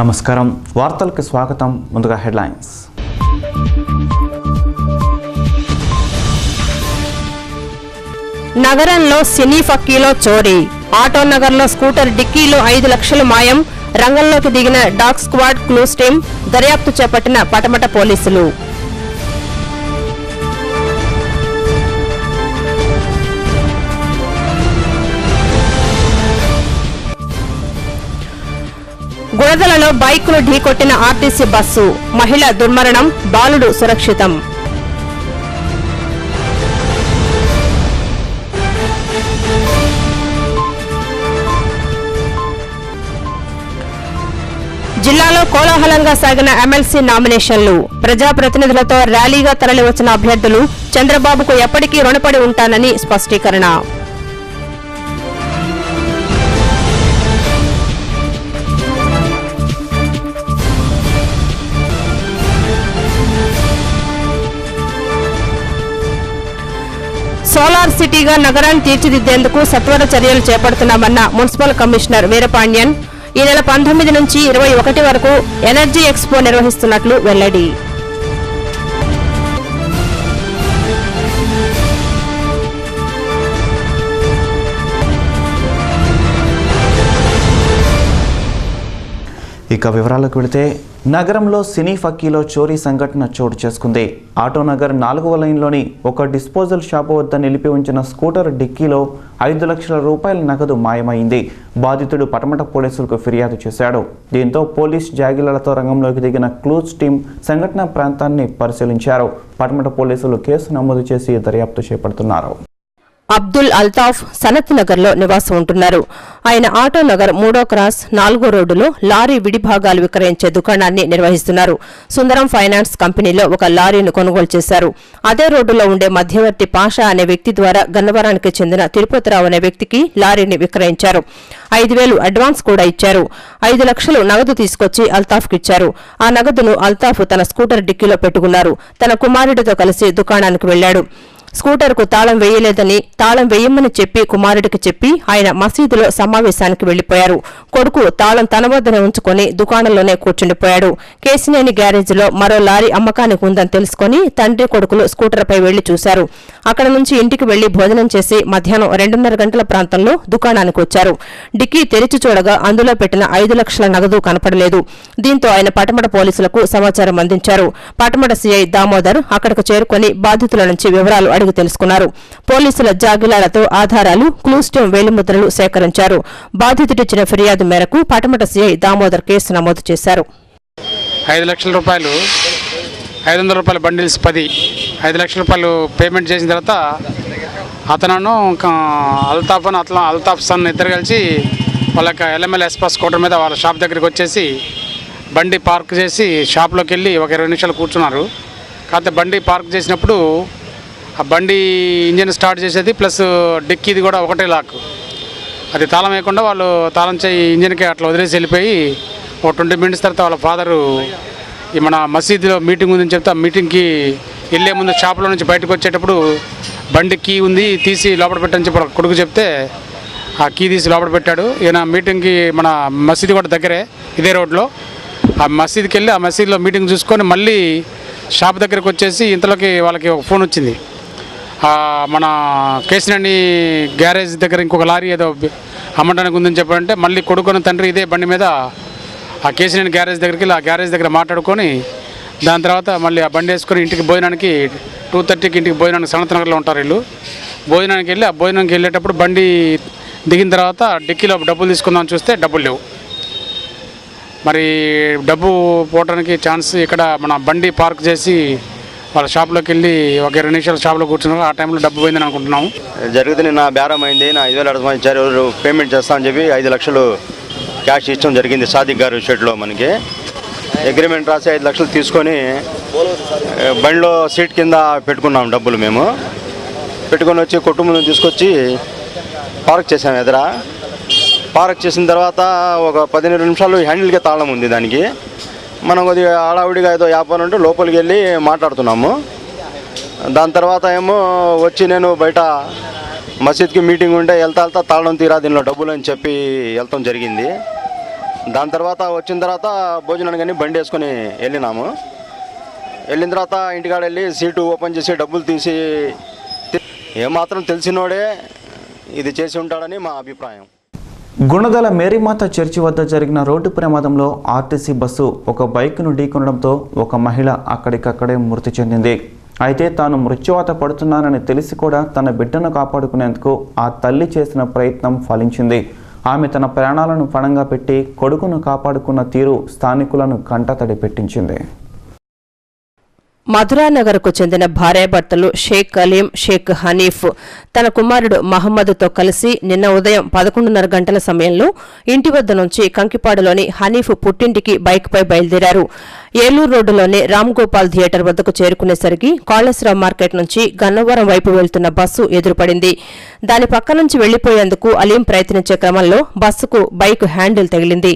నమస్కారం వార్తలకు స్వాగతం ముందుగా హెడ్లైన్స్ నగరంలో సినీ ఫక్కీలో చోరీ ఆటో నగర్లో స్కూటర్ డిక్కీలో 5 లక్షలు మాయం రంగంలోకి దిగిన డాగ్ స్క్వాడ్ క్లూస్ టీం దర్యాప్తు చేపట్టిన పటమట పోలీసులు గుణదలలో బైక్ను ఢీకొట్టిన ఆర్టీసీ బస్సు మహిళ దుర్మరణం బాలుడు సురక్షితం జిల్లాలో కోలాహలంగా సాగిన ఎమ్మెల్సీ నామినేషన్లు ప్రజాప్రతినిధులతో ర్యాలీగా తరలివచ్చిన అభ్యర్థులు చంద్రబాబుకు ఎప్పటికీ రుణపడి ఉంటానని స్పష్టీకరణ సోలార్ సిటీగా నగరాన్ని తీర్చిదిద్దేందుకు సత్వర చర్యలు చేపడుతున్నామన్న మున్సిపల్ కమిషనర్ వీరపాండ్యన్ ఈ నెల 19 నుంచి 21 వరకు ఎనర్జీ ఎక్స్పో నిర్వహిస్తున్నట్లు వెల్లడి ఇక వివరాలకు వెళితే నగరంలో సినీ ఫక్కీలో చోరీ సంఘటన చోటు చేసుకుంది. ఆటోనగర్ 4వ లైన్లోని ఒక డిస్పోజల్ షాపు వద్ద నిలిపి ఉంచిన స్కూటర్ డిక్కీలో 5 లక్షల రూపాయల నగదు మాయమైంది. బాధితుడు పటమట పోలీసులకు ఫిర్యాదు చేశాడు. దీంతో పోలీస్ జాగిలలతో రంగంలోకి దిగిన క్లూస్ టీం సంఘటన ప్రాంతాన్ని పరిశీలించారు. పటమట పోలీసులు కేసు నమోదు చేసి దర్యాప్తు చేపడుతున్నారు. అబ్దుల్ అల్తాఫ్ సనత్ నగర్ లో నివాసం ఉంటున్నారు. ఆయన ఆటో నగర్ 3వ క్రాస్ 4వ రోడ్డులో లారీ విడిభాగాలు విక్రయించే దుకాణాన్ని నిర్వహిస్తున్నారు. సుందరం ఫైనాన్స్ కంపెనీలో ఒక లారీని కొనుగోలు చేశారు. అదే రోడ్డులో ఉండే మధ్యవర్తి పాషా అనే వ్యక్తి ద్వారా గన్నవరానికి చెందిన తిరుపతిరావు అనే వ్యక్తికి లారీని విక్రయించారు. 5,000 అడ్వాన్స్ కూడా ఇచ్చారు. 5 లక్షలు నగదు తీసుకొచ్చి అల్తాఫ్కి ఇచ్చారు. ఆ నగదును అల్తాఫ్ తన స్కూటర్ డిక్కీలో పెట్టుకున్నారు. తన కుమారుడితో కలిసి దుకాణానికి వెళ్లాడు. స్కూటర్కు తాళం వేయలేదని తాళం వేయమని చెప్పి కుమారుడికి చెప్పి ఆయన మసీదులో సమావేశానికి వెళ్లిపోయారు. కొడుకు తాళం తన వద్దనే ఉంచుకొని దుకాణంలోనే కూర్చుండిపోయాడు. కేసినేని గ్యారేజ్లో మరో లారీ అమ్మకానికి ఉందని తెలుసుకుని తండ్రి కొడుకులు స్కూటర్పై వెళ్లి చూశారు. అక్కడ నుంచి ఇంటికి వెళ్లి భోజనం చేసి మధ్యాహ్నం 2:30 గంటల ప్రాంతంలో దుకాణానికి వచ్చారు. డిక్కీ తెరిచి చూడగా అందులో పెట్టిన 5 లక్షల నగదు కనపడలేదు. దీంతో ఆయన పటమట పోలీసులకు సమాచారం అందించారు. పటమట సీఐ దామోదర్ అక్కడకు చేరుకుని బాధితుల నుంచి వివరాలు అడిగి తెలుసుకున్నారు. పోలీసుల జాగిలాలతో ఆధారాలు క్లూస్ టీం వేలిముద్రలు సేకరించారు. బాధితుడిచ్చిన ఫిర్యాదు మేరకు పటమట సీఐ దామోదర్ కేసు నమోదు చేశారు. 5 లక్షల రూపాయలు 500 రూపాయల బండిల్స్ 10 5 లక్షల రూపాయలు పేమెంట్ చేసిన తర్వాత అతను అల్తాఫ్ అని అల్తాఫ్ సన్ ఇద్దరు కలిసి వాళ్ళకి ఎల్ఎంఎల్ ఎక్స్ప్రెస్ స్కూటర్ మీద వాళ్ళ షాప్ దగ్గరికి వచ్చేసి బండి పార్క్ చేసి షాప్లోకి వెళ్ళి ఒక 20 నిమిషాలు కూర్చున్నారు. కాకపోతే బండి పార్క్ చేసినప్పుడు ఆ బండి ఇంజిన్ స్టార్ట్ చేసేది ప్లస్ డిక్కీది కూడా ఒకటే లాక్, అది తాళం వేయకుండా వాళ్ళు తాళం చేయి ఇంజిన్కి అట్లా వదిలేసి వెళ్ళిపోయి ఒక 20 మినిట్స్ తర్వాత వాళ్ళ ఫాదరు ఈ మన మసీదులో మీటింగ్ ఉందని చెప్తే ఆ మీటింగ్కి వెళ్ళే ముందు షాప్లో నుంచి బయటకు వచ్చేటప్పుడు బండి కీ ఉంది తీసి లోపల పెట్టని చెప్పి కొడుకు చెప్తే ఆ కీ తీసి లోపల పెట్టాడు. ఈయన మీటింగ్కి మన మసీదు కూడా దగ్గరే ఇదే రోడ్లో ఆ మసీదుకి వెళ్ళి ఆ మసీదులో మీటింగ్ చూసుకొని మళ్ళీ షాప్ దగ్గరికి వచ్చేసి ఇంతలోకి వాళ్ళకి ఒక ఫోన్ వచ్చింది. మన కేసినేని గ్యారేజ్ దగ్గర ఇంకొక లారీ ఏదో అమ్మడానికి ఉందని చెప్పారంటే మళ్ళీ కొడుకున్న తండ్రి ఇదే బండి మీద ఆ కేసినేని గ్యారేజ్ దగ్గరికి వెళ్ళి ఆ గ్యారేజ్ దగ్గర మాట్లాడుకొని దాని తర్వాత మళ్ళీ ఆ బండి వేసుకొని ఇంటికి భోజనానికి 2:30కి ఇంటికి భోజనానికి సనత్ నగర్లో ఉంటారు వీళ్ళు. భోజనానికి వెళ్ళి ఆ భోజనానికి వెళ్ళేటప్పుడు బండి దిగిన తర్వాత డిక్కీలో డబ్బులు తీసుకుందామని చూస్తే డబ్బులు లేవు. మరి డబ్బు పోవడానికి ఛాన్స్ ఇక్కడ మన బండి పార్క్ చేసి వాళ్ళ షాప్లోకి వెళ్ళి ఒక 20 నిమిషాలు షాప్లో కూర్చున్నారు. ఆ టైంలో డబ్బు పోయిందని అనుకుంటున్నాము. జరుగుతుంది. నా బేరం అయింది. నా 5,000 అడ్వాన్స్ ఇచ్చారు. పేమెంట్ చేస్తామని చెప్పి 5 లక్షలు క్యాష్ ఇచ్చడం జరిగింది. సాదిక్ గారు షెడ్లో మనకి అగ్రిమెంట్ రాసి 5 లక్షలు తీసుకొని బండిలో సీట్ కింద పెట్టుకున్నాం. డబ్బులు మేము పెట్టుకొని వచ్చి కొట్టు ముందు తీసుకొచ్చి పార్క్ చేసాము. ఎదుర పార్క్ చేసిన తర్వాత ఒక 15 నిమిషాలు హ్యాండిల్కే తాళం ఉంది దానికి. మనం కొద్దిగా హడావుడిగా ఏదో వ్యాపారం ఉంటే లోపలికి వెళ్ళి మాట్లాడుతున్నాము. దాని తర్వాత ఏమో వచ్చి నేను బయట మసీద్కి మీటింగ్ ఉంటే వెళ్తా తాళం తీరా దీనిలో డబ్బులు అని చెప్పి వెళ్తాం జరిగింది. దాని తర్వాత వచ్చిన తర్వాత భోజనానికి కానీ బండి వేసుకొని వెళ్ళినాము. వెళ్ళిన తర్వాత ఇంటికాడ వెళ్ళి సీటు ఓపెన్ చేసి డబ్బులు తీసి ఏమాత్రం తెలిసినోడే ఇది చేసి ఉంటాడని మా అభిప్రాయం. గుణదల మేరీమాత చర్చి వద్ద జరిగిన రోడ్డు ప్రమాదంలో ఆర్టీసీ బస్సు ఒక బైక్ను ఢీకొనడంతో ఒక మహిళ అక్కడికక్కడే మృతి చెందింది. అయితే తాను మృత్యువాత పడుతున్నానని తెలిసి కూడా తన బిడ్డను కాపాడుకునేందుకు ఆ తల్లి చేసిన ప్రయత్నం ఫలించింది. ఆమె తన ప్రాణాలను పణంగా పెట్టి కొడుకును కాపాడుకున్న తీరు స్థానికులను కంటతడి పెట్టించింది. మధురానగర్కు చెందిన భార్యాభర్తలు షేక్ కలీం, షేక్ హనీఫ్ తన కుమారుడు మహమ్మద్తో కలిసి నిన్న ఉదయం 11:30 గంటల సమయంలో ఇంటి వద్ద నుంచి కంకిపాడులోని హనీఫ్ పుట్టింటికి బైక్పై బయలుదేరారు. ఏలూరు రోడ్డులోని రామ్ గోపాల్ థియేటర్ వద్దకు చేరుకునేసరికి కాళేశ్వరం మార్కెట్ నుంచి గన్నవరం వైపు వెళ్తున్న బస్సు ఎదురుపడింది. దాని పక్క నుంచి వెళ్లిపోయేందుకు అలీం ప్రయత్నించే క్రమంలో బస్సుకు బైక్ హ్యాండిల్ తగిలింది.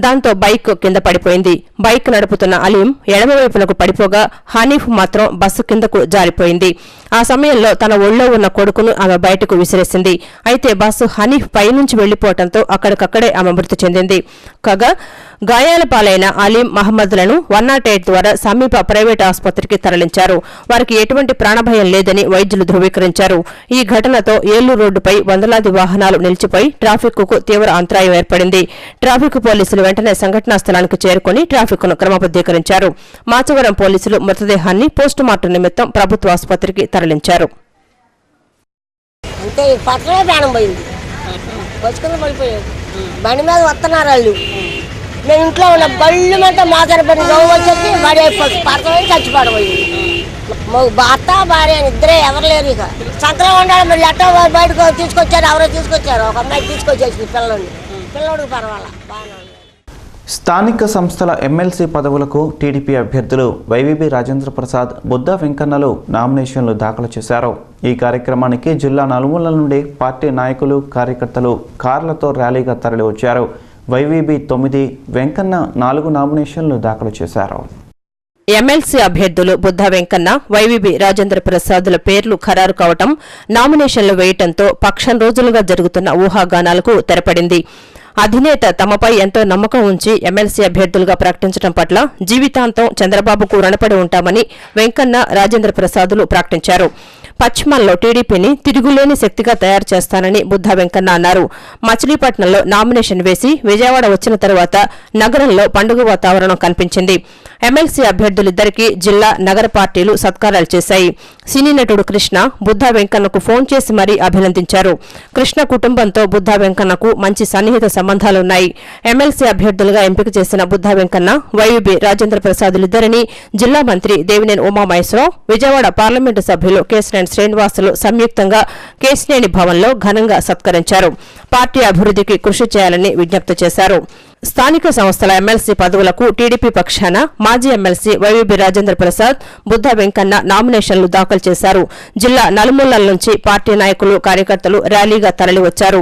దాంతో బైక్ కింద పడిపోయింది. బైక్ నడుపుతున్న అలీం ఎడమవైపునకు పడిపోగా హనీఫ్ మాత్రం బస్సు కిందకు జారిపోయింది. ఆ సమయంలో తన ఒళ్లో ఉన్న కొడుకును ఆమె బయటకు విసిరేసింది. అయితే బస్సు హనీఫ్ పైనుంచి వెళ్లిపోవడంతో అక్కడికక్కడే ఆమె మృతి చెందింది. కాగా గాయాల పాలైన అలీం, మహమ్మద్లను 108 ద్వారా సమీప ప్రైవేట్ ఆసుపత్రికి తరలించారు. వారికి ఎటువంటి ప్రాణభయం లేదని వైద్యులు ధృవీకరించారు. ఈ ఘటనతో ఏలూరు రోడ్డుపై వందలాది వాహనాలు నిలిచిపోయి ట్రాఫిక్కు తీవ్ర అంతరాయం ఏర్పడింది. ట్రాఫిక్ పోలీసులు వెంటనే సంఘటనా స్థలానికి చేరుకుని ట్రాఫిక్ను క్రమబద్దీకరించారు. మాచవరం పోలీసులు మృతదేహాన్ని పోస్టుమార్టం నిమిత్తం ప్రభుత్వ ఆసుపత్రికి తరలించారు. అంతే పట్టణమే ప్రాణం పోయింది. బస్సుకుని పడిపోయాడు. బండి మీద వస్తున్నారు వాళ్ళు. నేను ఇంట్లో ఉన్న బళ్ళు మీద మాట్లాడబడి నవ్వు వచ్చేసి వాడి పడతామని చచ్చిపడబోయింది. భర్త భార్య ఇద్దరే ఎవరు లేరు. ఇక సంక్రమం ఉండాలి. మరి ఎట్టో బయటకు తీసుకొచ్చారు. ఎవరో తీసుకొచ్చారు. ఒక అమ్మాయి తీసుకొచ్చేసి పిల్లడికి పర్వాలా బాగా. స్థానిక సంస్థల ఎమ్మెల్సీ పదవులకు టీడీపీ అభ్యర్థులు వైవీబీ రాజేంద్ర ప్రసాద్, బుద్ధ వెంకన్నలు నామినేషన్లు దాఖలు చేశారు. ఈ కార్యక్రమానికి జిల్లా నలుమూలల నుండి పార్టీ నాయకులు, కార్యకర్తలు కార్లతో ర్యాలీగా తరలివచ్చారు. వైవీబీ 9, వెంకన్న 4 నామినేషన్లు దాఖలు చేశారు. ఎమ్మెల్సీ అభ్యర్థులు బుద్ధ వెంకన్న, వైవీబీ రాజేంద్ర ప్రసాద్ల పేర్లు ఖరారు కావటం, నామినేషన్లు వేయటంతో పక్షం రోజులుగా జరుగుతున్న ఊహాగానాలకు తెరపడింది. అధినేత తమపై ఎంతో నమ్మకం ఉంచి ఎమ్మెల్సీ అభ్యర్థులుగా ప్రకటించడం పట్ల జీవితాంతం చంద్రబాబుకు రుణపడి ఉంటామని వెంకన్న, రాజేంద్ర ప్రసాదులు ప్రకటించారు. పశ్చిమంలో టీడీపీని తిరుగులేని శక్తిగా తయారు చేస్తానని బుద్ధ వెంకన్న అన్నారు. మచిలీపట్నంలో నామినేషన్ వేసి విజయవాడ వచ్చిన తరువాత నగరంలో పండుగ వాతావరణం కనిపించింది. ఎమ్మెల్సీ అభ్యర్థులిద్దరికీ జిల్లా, నగర పార్టీలు సత్కారాలు చేశాయి. సినీ నటుడు కృష్ణ బుద్ధ వెంకన్నకు ఫోన్ చేసి మరీ అభినందించారు. కృష్ణ కుటుంబంతో బుద్ధ వెంకన్నకు మంచి సన్నిహిత సంబంధాలున్నాయి. ఎమ్మెల్సీ అభ్యర్థులుగా ఎంపిక చేసిన బుద్ధ వెంకన్న, వైవీబీ రాజేంద్ర ప్రసాదులిద్దరినీ జిల్లా మంత్రి దేవినేని ఉమామహేశ్వరరావు, విజయవాడ పార్లమెంటు సభ్యులు కేశినేని శ్రీనివాసులు సంయుక్తంగా కేశినేని భవన్లో ఘనంగా సత్కరించారు. పార్టీ అభివృద్ధికి కృషి చేయాలని విజ్ఞప్తి చేశారు. స్థానిక సంస్థల ఎమ్మెల్సీ పదవులకు టీడీపీ పక్షాన మాజీ ఎమ్మెల్సీ వైవీబీ రాజేంద్ర ప్రసాద్, బుద్ధ వెంకన్న నామినేషన్లు దాఖలు చేశారు. జిల్లా నలుమూలల నుంచి పార్టీ నాయకులు, కార్యకర్తలు ర్యాలీగా తరలివచ్చారు.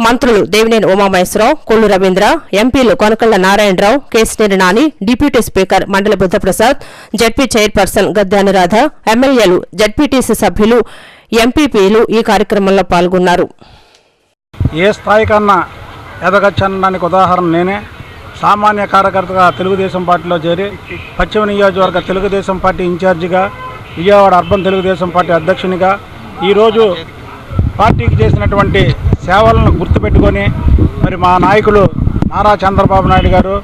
మంత్రులు దేవినేని ఉమామహేశ్వరరావు, కొల్లు రవీంద్ర, ఎంపీలు కొనకళ్ల నారాయణరావు, కేశినేని నాని, డిప్యూటీ స్పీకర్ మండలి బుద్ధప్రసాద్, జడ్పీ చైర్పర్సన్ గద్దె అనురాధ, ఎమ్మెల్యేలు, జడ్పీటీసీ సభ్యులు, ఎంపీపీలు ఈ కార్యక్రమంలో పాల్గొన్నారు. ఏ స్థాయికన్నా ఎదగచ్చనడానికి ఉదాహరణ నేనే. సామాన్య కార్యకర్తగా తెలుగుదేశం పార్టీలో చేరి పశ్చిమ నియోజకవర్గ తెలుగుదేశం పార్టీ ఇన్ఛార్జిగా, విజయవాడ అర్బన్ తెలుగుదేశం పార్టీ అధ్యక్షునిగా ఈరోజు పార్టీకి చేసినటువంటి సేవలను గుర్తుపెట్టుకొని మరి మా నాయకులు నారా చంద్రబాబు నాయుడు గారు,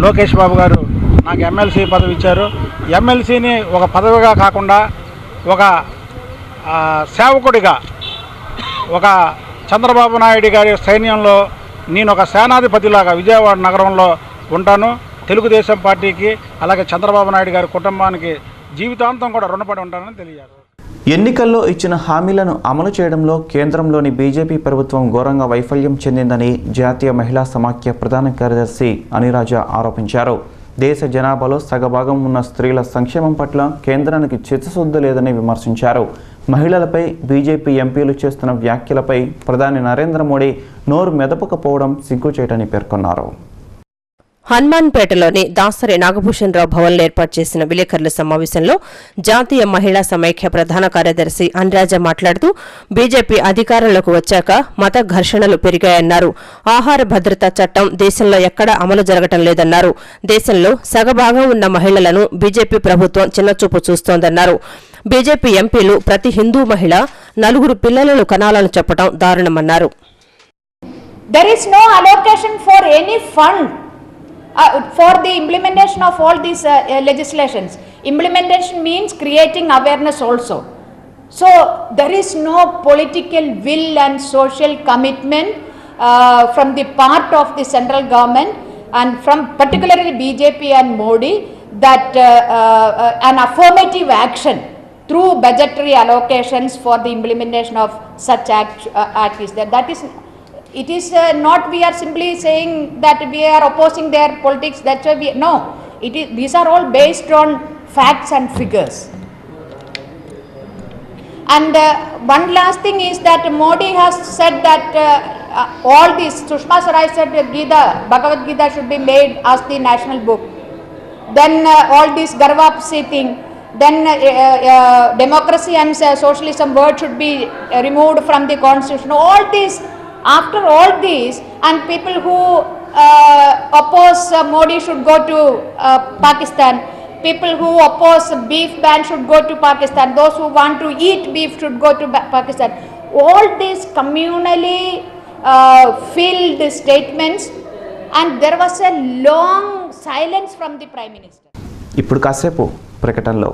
లోకేష్ బాబు గారు నాకు ఎమ్మెల్సీ పదవి ఇచ్చారు. ఎమ్మెల్సీని ఒక పదవిగా కాకుండా ఒక సేవకుడిగా, ఒక చంద్రబాబు నాయుడు గారి సైన్యంలో నేను ఒక సేనాధిపతిలాగా విజయవాడ నగరంలో ఉంటాను. తెలుగుదేశం పార్టీకి అలాగే చంద్రబాబు నాయుడు గారి కుటుంబానికి జీవితాంతం కూడా రుణపడి ఉంటానని తెలియజేశారు. ఎన్నికల్లో ఇచ్చిన హామీలను అమలు చేయడంలో కేంద్రంలోని బీజేపీ ప్రభుత్వం ఘోరంగా వైఫల్యం చెందిందని జాతీయ మహిళా సమాఖ్య ప్రధాన కార్యదర్శి అనిరాజ ఆరోపించారు. దేశ జనాభాలో సగభాగం ఉన్న స్త్రీల సంక్షేమం పట్ల కేంద్రానికి చిత్తశుద్ధి లేదని విమర్శించారు. మహిళలపై బీజేపీ ఎంపీలు చేస్తున్న వ్యాఖ్యలపై ప్రధాని నరేంద్ర మోడీ నోరు మెదపకపోవడం సిగ్గుచేటని పేర్కొన్నారు. హనుమాన్పేటలోని దాసరి నాగభూషణ్ రావు భవన్లో ఏర్పాటు చేసిన విలేకరుల సమావేశంలో జాతీయ మహిళా సమైక్య ప్రధాన కార్యదర్శి అనురాజ మాట్లాడుతూ బీజేపీ అధికారంలోకి వచ్చాక మత ఘర్షణలు పెరిగాయన్నారు. ఆహార భద్రతా చట్టం దేశంలో ఎక్కడా అమలు జరగటం లేదన్నారు. దేశంలో సగభాగం ఉన్న మహిళలను బీజేపీ ప్రభుత్వం చిన్నచూపు చూస్తోందన్నారు. బీజేపీ ఎంపీలు ప్రతి హిందూ మహిళ 4 పిల్లలను కనాలని చెప్పడం దారుణమన్నారు. There is no allocation for any fund for the implementation of all these legislations. Implementation means creating awareness also. So there is no political will and social commitment from the part of the central government and from particularly BJP and Modi that an affirmative action through budgetary allocations for the implementation of such act is there. That is, it is not we are simply saying that we are opposing their politics, that's why we, no, it is, these are all based on facts and figures. And one last thing is that Modi has said that all these, Sushma Swaraj said Gita, Bhagavad Gita should be made as the national book. Then all this Garvapsi thing, then democracy and socialism word should be removed from the constitution. All these, after all these, and people who oppose Modi should go to Pakistan, people who oppose beef ban should go to Pakistan, those who want to eat beef should go to Pakistan. All these communally filled statements, and there was a long silence from the Prime Minister. ఇప్పుడు కాసేపు ప్రకటనలో